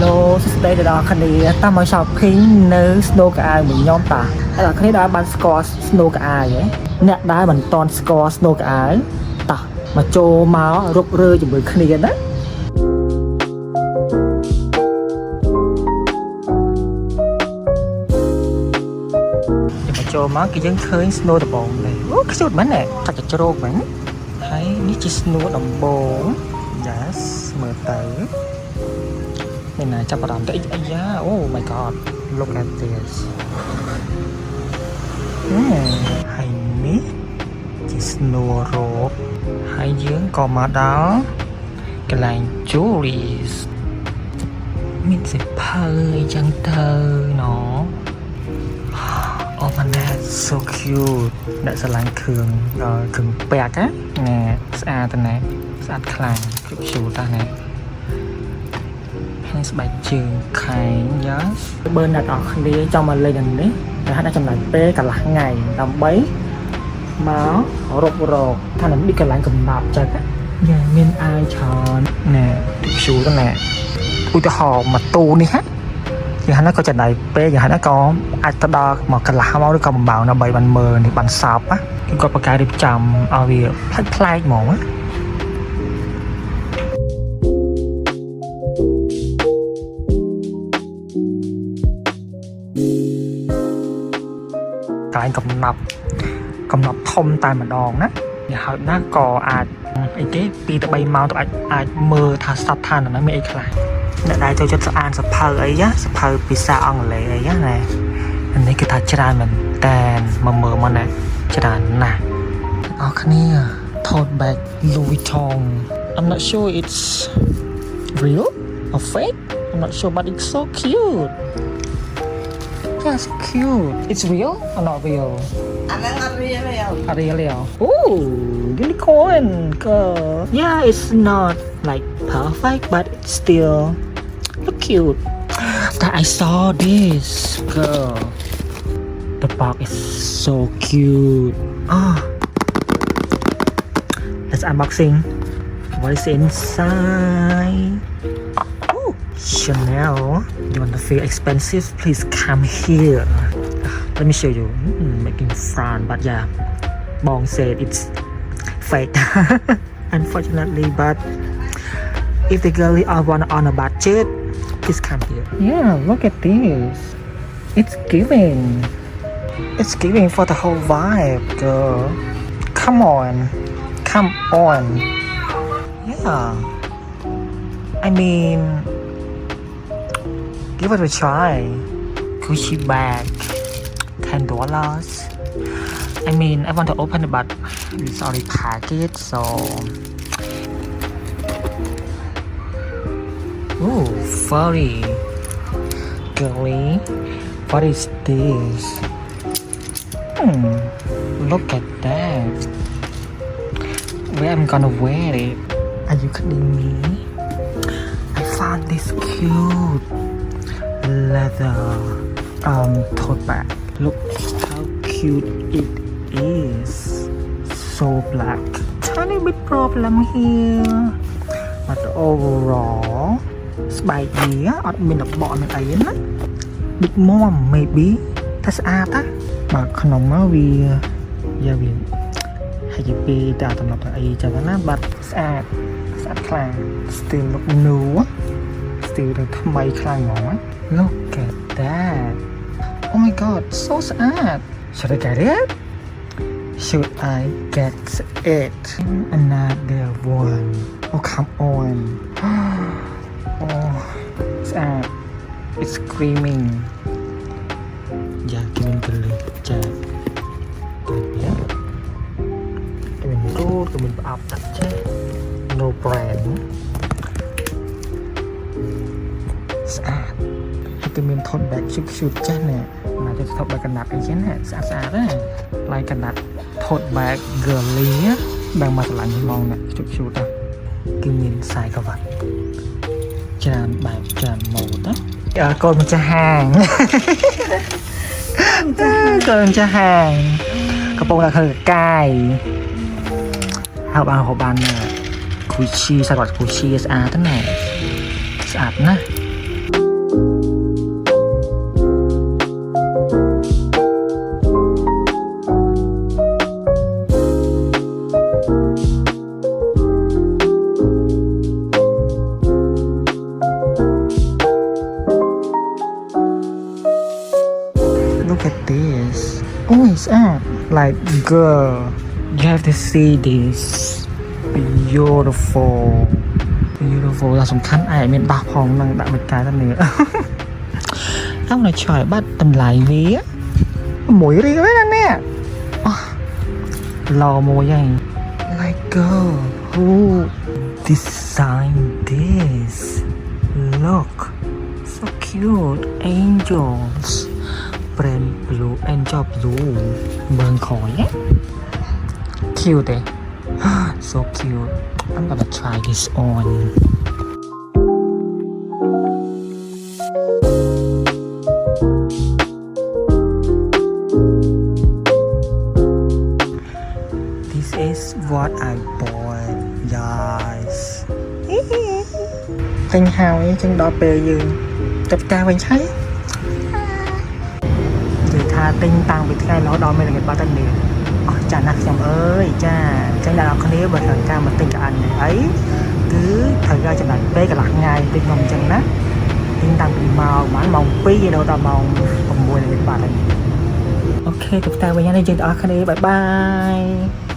Hello សួស្តីដល់អ្នកនាងតាមមក shopping នៅ Snow កៅអៅមួយខ្ញុំតាហើយអ្នកគ្នាដែលបានស្គាល់ Snow កៅអៅហ៎អ្នកដែលមិនទាន់ស្គាល់ Snow កៅអៅតោះមកចូលមករុករើជាមួយគ្នាណាមកចូលមកគឺយើងឃើញ Snow ដំបងនេះអូខ្ជូតមែនទេចាក់ជ្រោកមែនហើយនេះជា Snow ដំបង Yes មើលទៅនេះណាចាប់អារម្មណ៍ទៅអាយ៉ា Oh my god look at this ហើយនេះជា Snow Rope ហើយយើងក៏មកដល់កន្លែង Jewelries មានសិភៅអីចឹងទៅណ៎ Oh my god so cute ដាក់ស្រឡាញ់គ្រឿងពាក់ណាស្អាតទៅណាស្អាតខ្លាំងគ្រប់ជ្រូតាណាហើយស្បែកជើងខែងយ៉ាបើអ្នកនរគ្នាចង់មកលេងនេះតែហាក់ចំណាយពេលកន្លះថ្ងៃដើម្បីមករករកថានឹងនេះកន្លែងកំណប់ចឹងយ៉ាមានអាយច្រើនណែជ្រូទៅណាឧទាហរណ៍មកទូនេះហាយ៉ាងហ្នឹងក៏ចំណាយពេលយ៉ាងហ្នឹងក៏អាចទៅដល់មកកន្លះមកឬក៏បំបៅដើម្បីបានមើលនេះបានសោបណាគាត់ប្រកែរៀបចំឲ្យវាប្លែកហ្មងណាកន្លែងកំណប់ធំតែម្ដងណានេះហើយណាក៏អាចអីគេ2 ទៅ 3 ម៉ោងទៅអាចមើលថាសត្វថានៅមានអីខ្លះអ្នកដែលចូលចិត្តអានសភៅអីណាសភៅភាសាអង់គ្លេសអីណាអានេះគឺថាច្រើនមែនតែមកមើលមកណាច្រើនណាស់អរគ្នា tote bag Louis Vuitton I'm not sure it's real or fake I'm not sure but it's so cute yeah so cute it's real or not real real oh unicorn girl yeah it's not like perfect but it's still look cute that I saw this girl the box is so cute let's unboxing what is inside Chanel you want to feel expensive please come here let me show you making fun but yeah Bong said it's fake unfortunately but if the girlie are on a budget please come here yeah look at this it's giving for the whole vibe girl come on yeah I mean give it a try Gucci bag $10 I mean I want to open it but it's already packaged so ooh furry girly what is this look at that where I'm gonna wear it are you kidding me I found this cute leather tote bag look how cute it is so black tiny bit problem here but overall ស្បែកវាអត់មានដបនឹងអីណា big mom maybe តែស្អាតណាបើក្នុងមកវាយ៉ាវាហើយជាពីតែតំណប់ទៅអីចឹងណាបាត់ស្អាតខ្លាំង still look new still ទៅថ្មីខ្លាំងហ្មង look at that oh my god so ស្អាត should I get it should I get it another one oh come on oh ស្អាត it's screaming yeah give me the link ចា mình ập đặt chứ no brand sạch cái mình thôn bạc chụp chứ nè mà cái thôn bạc cẩn nạt ấy chứ nè sạch đấy lại cẩn nạt thôn bạc girly á đang mặt lạnh mong nè chụp ta cái mình xài các bạn tràn bạc tràn màu đó con mình cho hàng con cho hàng cái bông là hơi cay hộp bàn Gucci ស្អាត Gucci ស្អាតណាស់ស្អាតណាស់ like girl you have to see this beautiful beautiful làសំខាន់ឯងមានបោះផងនឹងដាក់មួយកែទៅនេះông này trời bắt tầm lại vía mũi đi cái đó nè lò mùi vậy like girl who designed this look so cute angels brand blue angel blue burn khỏi á cute eh so cute I'm gonna try this on this is what I bought guys ទិញហើយចឹងដល់ពេលយើងទៅផ្ទះវិញហើយនិយាយថាទិញតាំងពីថ្ងៃរហូតដល់ពេលល្ងាចបាត់ទៅនេះអស់ចាស់ណាស់ខ្ញុំអើយចាចឹងអ្នកនរគ្នាបើត្រូវការមកទិញកៅអិននេះអីគឺត្រូវការចំណាយពេលកន្លះថ្ងៃទិញមកចឹងណាទិញតាំងពីម៉ោងប្រហែលម៉ោង2ដល់ម៉ោង6ល្ងាចបាត់ហើយអូខេទៅផ្ទះវិញហើយយើងទាំងអស់គ្នាបាយបាយ